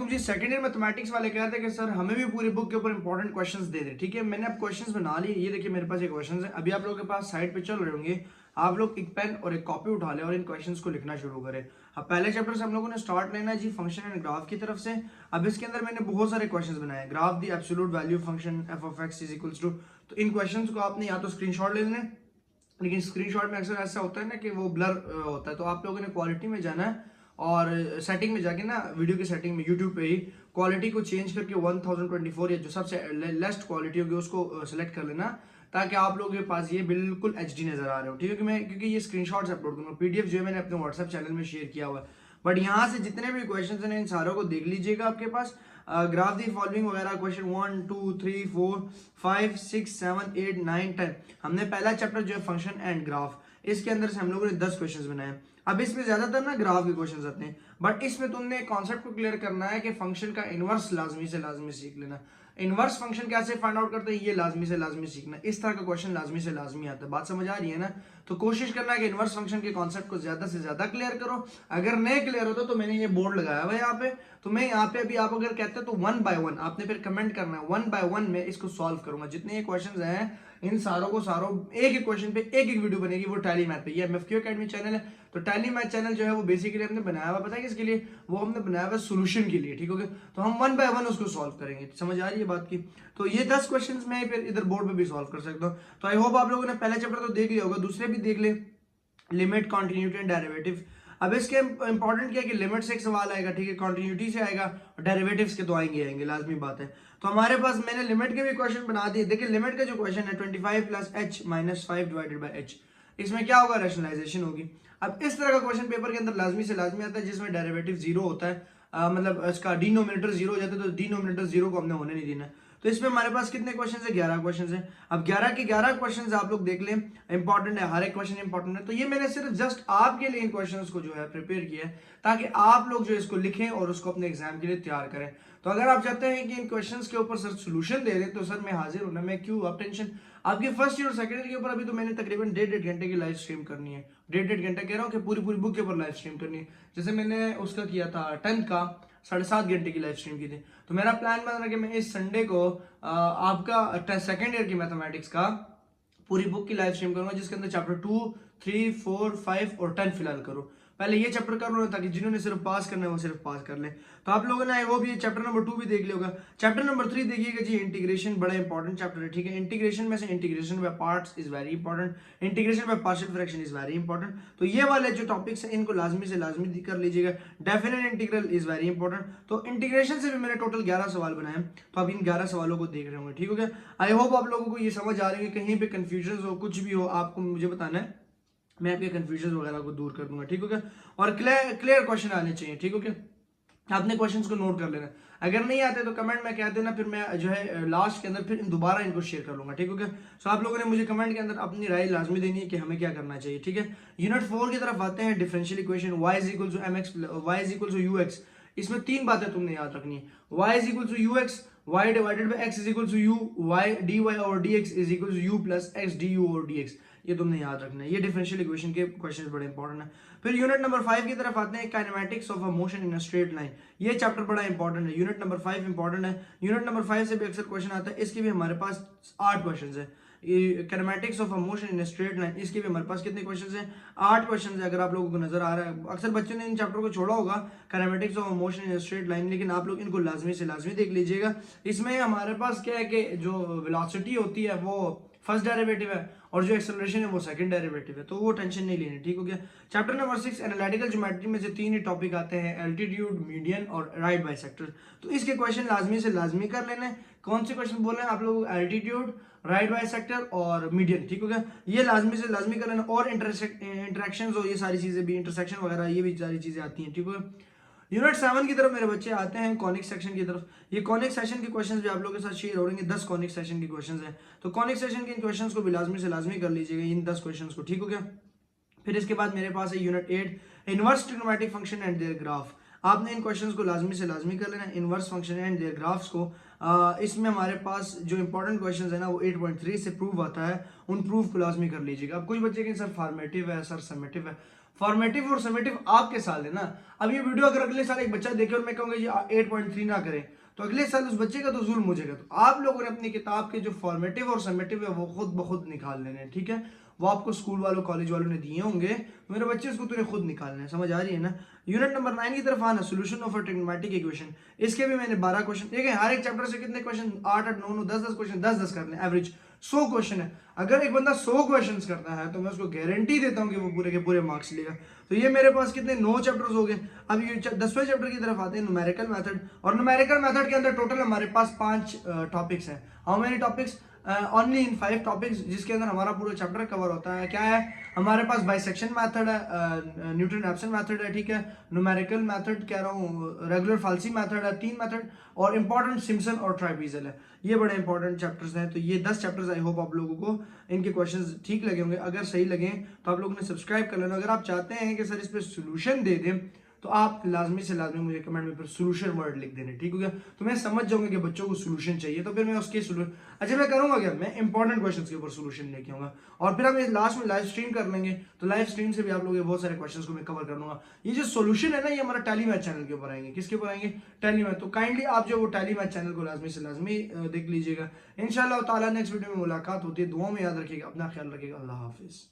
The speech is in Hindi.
वालेकुम जी। सेकंड ईयर मैथमेटिक्स वाले कहते हैं कि सर हमें भी पूरी बुक के ऊपर इंपॉर्टेंट क्वेश्चंस दे दें। ठीक है, मैंने अब क्वेश्चंस बना लिए। ये देखिए मेरे पास ये क्वेश्चंस हैं, अभी आप लोगों के पास साइड पे चल रहे होंगे। आप लोग एक पेन और एक कॉपी उठा लें और इन क्वेश्चंस को लिखना शुरू करें। अब पहले चैप्टर से हम लोगों ने स्टार्ट लेना है जी, फंक्शन एंड ग्राफ की तरफ से। अब इसके अंदर मैंने बहुत सारे क्वेश्चंस बनाए हैं। Graph the absolute value function f of x is equals to. तो इन क्वेश्चंस को आपने या तो स्क्रीनशॉट ले लेना है, लेकिन स्क्रीनशॉट में अक्सर ऐसा होता है ना कि वो ब्लर होता है। तो आप लोगों ने क्वालिटी में जाना है और सेटिंग में जाके ना, वीडियो की सेटिंग में यूट्यूब पे ही क्वालिटी को चेंज करके 1024 या जो सबसे लेस्ट क्वालिटी होगी उसको सेलेक्ट कर लेना, ताकि आप लोगों के पास ये बिल्कुल एचडी नजर आ रहे हो। ठीक है, क्योंकि ये स्क्रीनशॉट्स अपलोड करूंगा, पीडीएफ जो है मैंने अपने व्हाट्सएप चैनल में शेयर किया हुआ है। बट यहाँ से जितने भी क्वेश्चन हैं इन सारों को देख लीजिएगा आपके पास। ग्राफ दी फॉलोइंग वगैरह क्वेश्चन 1 2 3 4 5 6 7 8 9 10। हमने पहला चैप्टर जो है फंक्शन एंड ग्राफ, इसके अंदर से हम लोगों ने 10 क्वेश्चंस बनाए। अब इसमें ज्यादातर ना ग्राफ के क्वेश्चंस आते हैं, बट इसमें तुमने कॉन्सेप्ट को क्लियर करना है कि फंक्शन का इनवर्स लाजमी से लाजमी सीख लेना। इनवर्स फंक्शन कैसे फाइंड आउट करते हैं ये लाजमी से लाजमी सीखना। इस तरह का क्वेश्चन लाजमी से लाजमी आता है। बात समझ आ रही है ना? तो कोशिश करना है कि इनवर्स फंक्शन के कॉन्सेप्ट को ज्यादा से ज्यादा क्लियर करो। अगर नहीं क्लियर होता तो मैंने ये बोर्ड लगाया हुआ है यहाँ पे, तो मैं यहाँ पे अभी आप अगर कहते हैं तो 1 बाय 1 आपने फिर कमेंट करना है। 1 बाय 1 में इसको सॉल्व करूंगा। जितने ये क्वेश्चन हैं इन सारों को एक एक क्वेश्चन पे एक एक वीडियो बनेगी, वो टैली मैथ पे। ये एमएफक्यू एकेडमी चैनल है, तो टैली मैथ चैनल जो है वो बेसिकली हमने बनाया हुआ, पता है किसके लिए? वो हमने बनाया हुआ सोल्यूशन के लिए। ठीक हो गया? तो हम 1 बाय 1 उसको सॉल्व करेंगे। समझ आ रही है बात की? तो ये 10 क्वेश्चन मैं फिर इधर बोर्ड पे भी सॉल्व कर सकता हूँ। तो आई होप आप लोगों ने पहला चैप्टर तो देख लिया होगा, दूसरे भी देख ले, लिमिट, कॉन्टिन्यूटी एंड डेरिवेटिव। अब इसके इंपॉर्टेंट क्या है कि लिमिट से एक सवाल आएगा, ठीक है, कॉन्टिन्यूटी से आएगा, और डेरिवेटिव्स के तो आएंगे लाजमी बात है। तो हमारे पास मैंने लिमिट के भी क्वेश्चन बना दिए। देखिए लिमिट का जो क्वेश्चन है 25 plus H minus 5 divided by H, इसमें क्या होगा? रैशनलाइजेशन होगी। अब इस तरह का क्वेश्चन पेपर के अंदर लाजमी से लाजमी आता है जिसमें डेरिवेटिव जीरो होता है, मतलब इसका डिनोमिनेटर जीरो हो जाता है, तो डिनोमिनेटर जीरो को हमने होने नहीं देना। तो इसमें हमारे पास कितने क्वेश्चन है? 11 क्वेश्चन है। अब 11 के 11 क्वेश्चन आप लोग देख लें, इंपॉर्टेंट है, हर एक क्वेश्चन इंपॉर्टेंट है। तो ये मैंने सिर्फ जस्ट आपके लिए इन क्वेश्चंस को जो है प्रिपेयर किया है, ताकि आप लोग जो इसको लिखें और उसको अपने एग्जाम के लिए तैयार करें। तो अगर आप चाहते हैं कि इन क्वेश्चंस के ऊपर सर सोल्यूशन दे दें, तो सर मैं हाजिर हूं ना, मैं क्यों, आप टेंशन। आपके फर्स्ट ईयर और सेकंड ईयर के ऊपर अभी तो मैंने तकरीबन 1.5 घंटे की लाइव स्ट्रीम करनी है। 1.5 घंटा कह रहा हूँ कि पूरी पूरी बुक के ऊपर लाइव स्ट्रीम करनी है। जैसे मैंने उसका किया था 10th का 7.5 घंटे की लाइव स्ट्रीम की थी। तो मेरा प्लान बन रहा कि मैं इस संडे को आपका सेकंड ईयर की मैथमेटिक्स का पूरी बुक की लाइव स्ट्रीम करूंगा, जिसके अंदर चैप्टर 2 3 4 5 और 10 फिलहाल करूं। पहले ये चैप्टर कर लो ताकि जिन्होंने सिर्फ पास करना है वो सिर्फ पास कर ले। तो आप लोगों ने वो भी चैप्टर नंबर 2 भी देख लिया होगा। चैप्टर नंबर 3 देखिएगा जी, इंटीग्रेशन, बड़ा इंपॉर्टेंट चैप्टर है। ठीक है, इंटीग्रेशन में से integration by parts is very important, integration by partial fraction is very important. तो ये वाले जो टॉपिक्स हैं इनको लाजमी से लाजमी कर लीजिएगा। Definite integral is very important. तो इंटीग्रेशन से भी मैंने टोटल 11 सवाल बनाए, तो आप इन 11 सवालों को देख रहे होंगे। ठीक हो गया? आई होप आप लोगों को ये समझ आ रही है, कहीं पे कंफ्यूजन हो, कुछ भी हो, आपको मुझे बताना है, मैं आपके कंफ्यूजन वगैरह को दूर कर दूंगा। ठीक हो गया? और क्लियर क्वेश्चन आने चाहिए। ठीक हो गया? आपने क्वेश्चंस को नोट कर लेना। अगर नहीं आते तो कमेंट में कह देना, फिर मैं जो है लास्ट के अंदर फिर दोबारा इनको शेयर कर लूंगा। ठीक हो गया? सो आप लोगों ने मुझे कमेंट के अंदर अपनी राय लाजमी देनी है कि हमें क्या करना चाहिए। ठीक है, यूनिट 4 की तरफ आते हैं। Differential equation y is equal to mx, y is equal to ux। इसमें 3 बातें तुमने याद रखनी है। y is equal to ux, y divided by x is equal to u, y dy और dx is equal to u plus x du और dx। ये तुमने याद रखना है। ये डिफरेंशियल इक्वेशन के क्वेश्चंस बड़े इंपॉर्टेंट है। फिर यूनिट नंबर 5 की तरफ आते हैं, kinematics of a motion in a straight line. ये चैप्टर बड़ा इंपॉर्टेंट है। यूनिट नंबर 5 इंपॉर्टेंट है। यूनिट नंबर 5 से भी अक्सर क्वेश्चन आता है। इसके भी हमारे पास 8 क्वेश्चन है। Kinematics of a motion in a straight line, इसके भी हमारे पास कितने क्वेश्चन हैं? 8 क्वेश्चन है। अगर आप लोगों को नजर आ रहा है, अक्सर बच्चों ने इन चैप्टर को छोड़ा होगा, kinematics of a motion in a straight line, लेकिन आप लोग इनको लाजमी से लाजमी देख लीजिएगा। इसमें हमारे पास क्या है कि जो वेलोसिटी होती है वो फर्स्ट डेरिवेटिव है, और जो एक्सेलरेशन है वो सेकंड डेरिवेटिव है, तो वो टेंशन नहीं लेनी। ठीक हो गया? चैप्टर नंबर 6 एनालिटिकल ज्योमेट्री में से 3 ही टॉपिक आते हैं, एल्टीट्यूड, मीडियन और राइट बाइसेक्टर। तो इसके क्वेश्चन लाजमी से लाजमी कर लेने। कौन से क्वेश्चन बोल रहे हैं आप लोग? एल्टीट्यूड, राइट बाइसेक्टर और मीडियन। ठीक हो गया? ये लाजमी से लाजमी कर लेना। और इंटरसेक्शन हो, ये सारी चीजें भी, इंटरसेक्शन वगैरह ये भी सारी चीजें आती हैं। ठीक हो गया? यूनिट 7 की तरफ मेरे बच्चे आते हैं, कॉनिक सेक्शन की तरफ। ये कॉनिक सेक्शन के क्वेश्चंस भी आप लोगों के साथ शेयर हो रहे हैं। 10 कॉनिक सेक्शन के क्वेश्चंस हैं, तो कॉनिक सेक्शन के इन क्वेश्चंस को भी लाजमी से लाजमी कर लीजिएगा, इन 10 क्वेश्चंस को। ठीक हो गया? फिर इसके बाद मेरे पास है unit 8, inverse trigonometric function and their graph. आपने इन क्वेश्चंस को लाजमी से लाजमी कर लेना, inverse function and their graphs को। इसमें हमारे पास जो इंपॉर्टेंट क्वेश्चंस है ना, वो 8.3 से प्रूव आता है, उन प्रूफ को लाजमी कर लीजिएगा। अब कुछ बच्चे के सर फॉर्मेटिव है, सर समेटिव है। फॉर्मेटिव और समेटिव आपके साल है ना। अब ये वीडियो अगर अगले साल एक बच्चा देखे और मैं कहूँगा जी 8.3 ना करे, तो अगले साल उस बच्चे का तो जुल्म हो जाएगा। तो आप लोगों ने अपनी किताब के जो फॉर्मेटिव और समेटिव है वो खुद ब खुद निकाल लेने हैं, ठीक है। वो आपको स्कूल वालों कॉलेज वालों ने दिए होंगे, तो मेरे बच्चे उसको तुझे खुद निकालना है, समझ आ रही है ना। यूनिट नंबर 9 की तरफ आना, solution of a trigonometric equation. इसके भी मैंने 12 क्वेश्चन देखे, हर एक चैप्टर से कितने क्वेश्चन, 8 8 9 9 10 10 क्वेश्चन, 10 10 करने, एवरेज 100 क्वेश्चन है। अगर एक बंदा 100 क्वेश्चंस करता है तो मैं उसको गारंटी देता हूँ कि वो पूरे के पूरे मार्क्स लेगा। तो ये मेरे पास कितने 9 चैप्टर्स हो गए। अब ये 10वें चैप्टर की तरफ आते हैं, न्यूमेरिकल मेथड। और न्यूमेरिकल मेथड के अंदर टोटल हमारे पास 5 टॉपिक्स हैं। How many topics? Only in 5 topics, जिसके अंदर हमारा पूरा चैप्टर कवर होता है। क्या है हमारे पास? बाइसेक्शन मेथड है, न्यूटन रैप्सन मेथड है, ठीक है। न्यूमेरिकल मेथड कह रहा हूँ, रेगुलर फाल्सी मेथड है, 3 मेथड, और इंपॉर्टेंट सिम्पसन और ट्राइपीजल है। ये बड़े इंपॉर्टेंट चैप्टर्स हैं। तो ये 10 चैप्टर्स, आई होप आप लोगों को इनके क्वेश्चंस ठीक लगे होंगे। अगर सही लगे तो आप लोगों ने सब्सक्राइब कर लेना। अगर आप चाहते हैं कि सर इस पर सोल्यूशन दे दें, तो आप लाजमी से लाजमी मुझे कमेंट में फिर सोल्यूशन वर्ड लिख देने, ठीक हो गया। तो मैं समझ जाऊंगा कि बच्चों को सोल्यूशन चाहिए, तो फिर मैं उसके अच्छा मैं करूंगा क्या, मैं इंपॉर्टेंट क्वेश्चंस के ऊपर सोल्यूशन लेके आऊंगा। और फिर हम लास्ट में लाइव स्ट्रीम कर लेंगे, तो लाइव स्ट्रीम से भी आप लोगों के बहुत सारे क्वेश्चंस को मैं कवर कर लूंगा। ये जो सोल्यूशन है ना, ये हमारा टैली मैथ चैनल के ऊपर आएंगे। किसके ऊपर आएंगे? Tally math. तो काइंडली आप जो वो टैली मैथ चैनल को लाजमी से लाजमी देख लीजिएगा। इंशाल्लाह ताला नेक्स्ट वीडियो में मुलाकात होती है। दुआ में याद रखिएगा, अपना ख्याल रखिएगा। अल्लाह हाफिज।